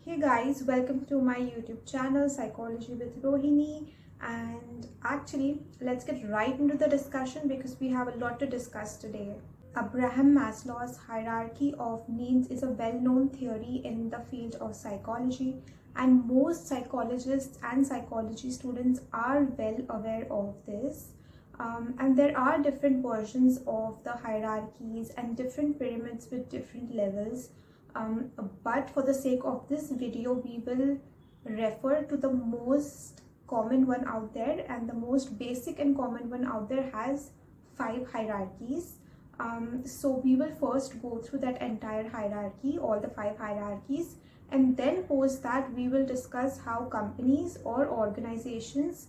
Hey guys, welcome to my YouTube channel Psychology with Rohini. And actually, let's get right into the discussion because we have a lot to discuss today. Abraham Maslow's hierarchy of needs is a well-known theory in the field of psychology, and most psychologists and psychology students are well aware of this. And there are different versions of the hierarchies and different pyramids with different levels. But for the sake of this video, we will refer to the most common one out there, and the most basic and common one out there has 5 hierarchies. So we will first go through that entire hierarchy, all the 5 hierarchies, and then post that we will discuss how companies or organizations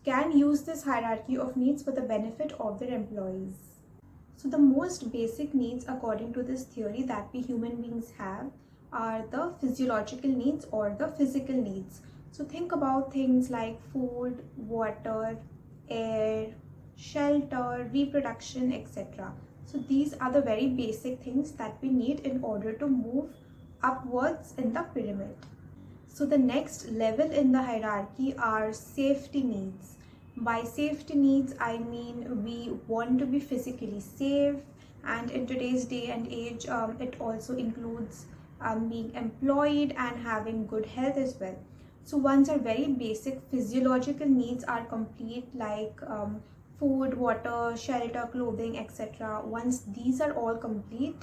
can use this hierarchy of needs for the benefit of their employees. So the most basic needs according to this theory that we human beings have are the physiological needs or the physical needs. So think about things like food, water, air, shelter, reproduction, etc. So these are the very basic things that we need in order to move upwards in the pyramid. So the next level in the hierarchy are safety needs. By safety needs, I mean we want to be physically safe, and in today's day and age, it also includes being employed and having good health as well. So once our very basic physiological needs are complete, like food, water, shelter, clothing, etc. Once these are all complete,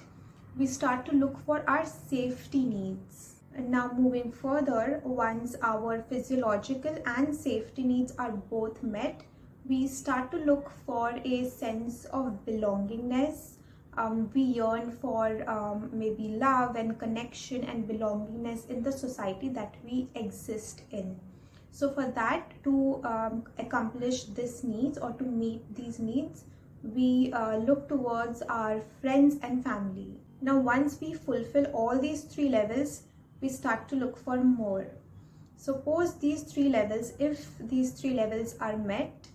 we start to look for our safety needs. And now moving further, once our physiological and safety needs are both met, we start to look for a sense of belongingness. We yearn for maybe love and connection and belongingness in the society that we exist in. So for that, to accomplish this needs or to meet these needs, we look towards our friends and family. Now once we fulfill all these 3 levels, we start to look for more. Suppose these 3 levels, if these 3 levels are met,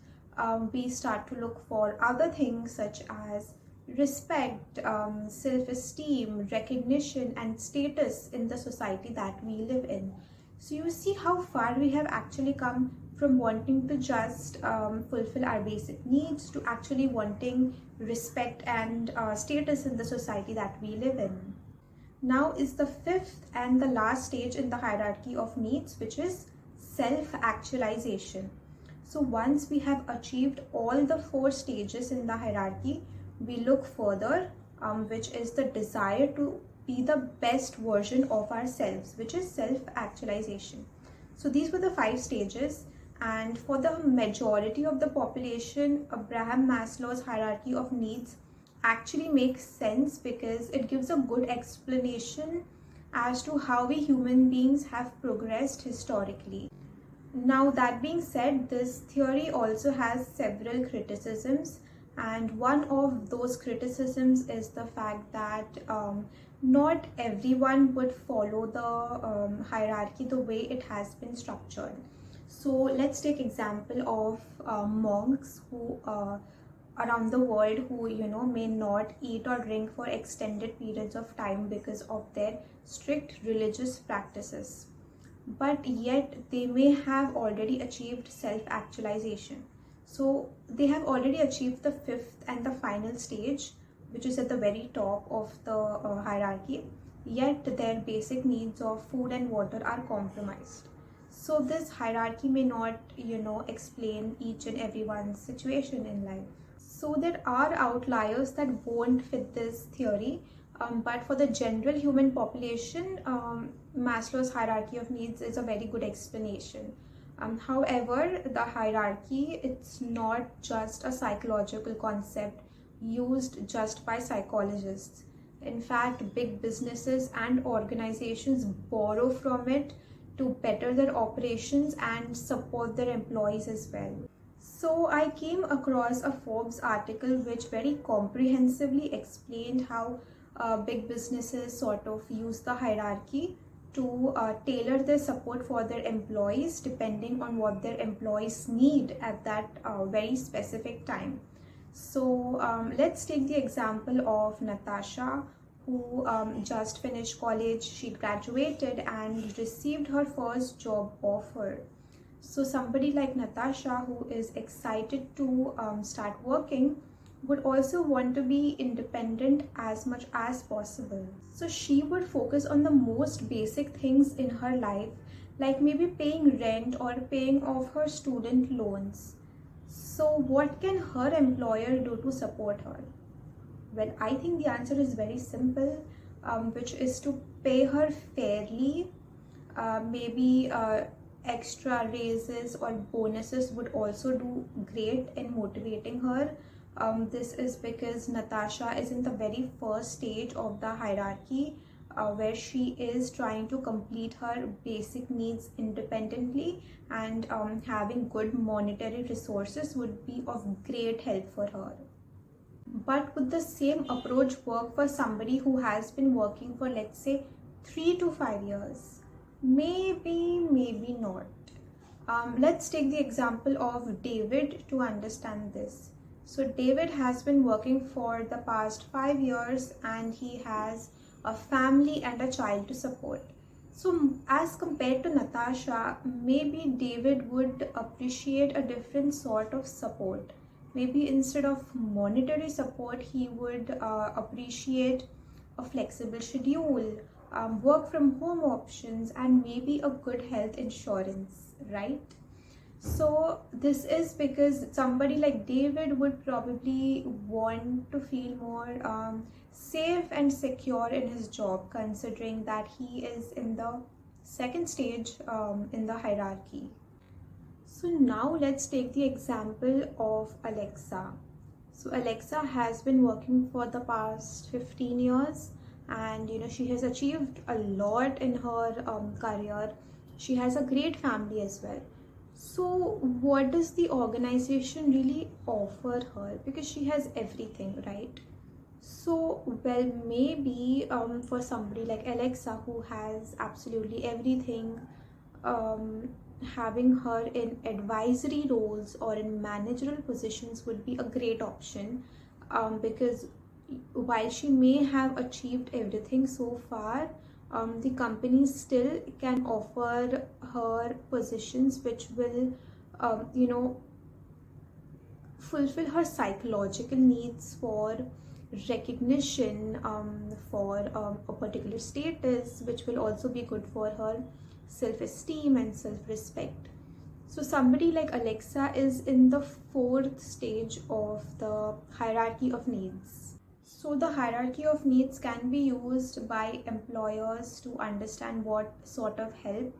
we start to look for other things such as respect, self-esteem, recognition, and status in the society that we live in. So you see how far we have actually come from wanting to just fulfill our basic needs to actually wanting respect and status in the society that we live in. Now is the fifth and the last stage in the hierarchy of needs, which is self-actualization. So once we have achieved all the 4 stages in the hierarchy, we look further, which is the desire to be the best version of ourselves, which is self-actualization. So these were the 5 stages, and for the majority of the population, Abraham Maslow's hierarchy of needs actually makes sense because it gives a good explanation as to how we human beings have progressed historically. Now that being said, this theory also has several criticisms, and one of those criticisms is the fact that not everyone would follow the hierarchy the way it has been structured. So let's take example of monks who around the world who may not eat or drink for extended periods of time because of their strict religious practices, but yet they may have already achieved self-actualization. So they have already achieved the 5th and the final stage, which is at the very top of the hierarchy, yet their basic needs of food and water are compromised. So this hierarchy may not explain each and everyone's situation in life. So there are outliers that won't fit this theory, but for the general human population, Maslow's hierarchy of needs is a very good explanation. However, the hierarchy, it's not just a psychological concept used just by psychologists. In fact, big businesses and organizations borrow from it to better their operations and support their employees as well. So I came across a Forbes article which very comprehensively explained how big businesses sort of use the hierarchy to tailor their support for their employees depending on what their employees need at that very specific time. So let's take the example of Natasha, who just finished college. She graduated and received her first job offer. So somebody like Natasha, who is excited to start working, would also want to be independent as much as possible. So she would focus on the most basic things in her life, like maybe paying rent or paying off her student loans. So what can her employer do to support her? Well, I think the answer is very simple, which is to pay her fairly. Maybe extra raises or bonuses would also do great in motivating her. This is because Natasha is in the very first stage of the hierarchy, where she is trying to complete her basic needs independently, and having good monetary resources would be of great help for her. But would the same approach work for somebody who has been working for, let's say, 3 to 5 years? Maybe, maybe not. Let's take the example of David to understand this. So David has been working for the past 5 years and he has a family and a child to support. So as compared to Natasha, maybe David would appreciate a different sort of support. Maybe instead of monetary support, he would appreciate a flexible schedule, work from home options, and maybe a good health insurance, right? So this is because somebody like David would probably want to feel more safe and secure in his job, considering that he is in the second stage in the hierarchy. So now let's take the example of Alexa. So Alexa has been working for the past 15 years, and she has achieved a lot in her career. She has a great family as well. So what does the organization really offer her? Because she has everything, right? So, well, maybe for somebody like Alexa, who has absolutely everything, having her in advisory roles or in managerial positions would be a great option, because while she may have achieved everything so far, the company still can offer her positions which will fulfill her psychological needs for recognition, for a particular status, which will also be good for her self-esteem and self-respect. So somebody like Alexa is in the fourth stage of the hierarchy of needs. So the hierarchy of needs can be used by employers to understand what sort of help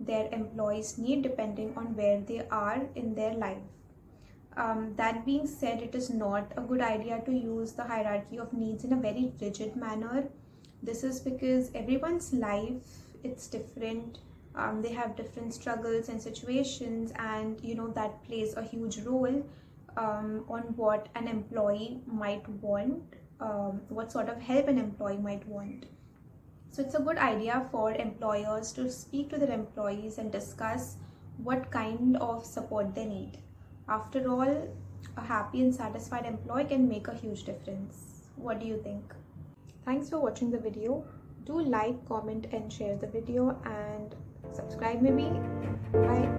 their employees need depending on where they are in their life. That being said, it is not a good idea to use the hierarchy of needs in a very rigid manner. This is because everyone's life, it's different. They have different struggles and situations, and that plays a huge role on what an employee might want, what sort of help an employee might want. So it's a good idea for employers to speak to their employees and discuss what kind of support they need. After all, a happy and satisfied employee can make a huge difference. What do you think? Thanks for watching the video. Do like, comment and share the video, and subscribe maybe. Bye.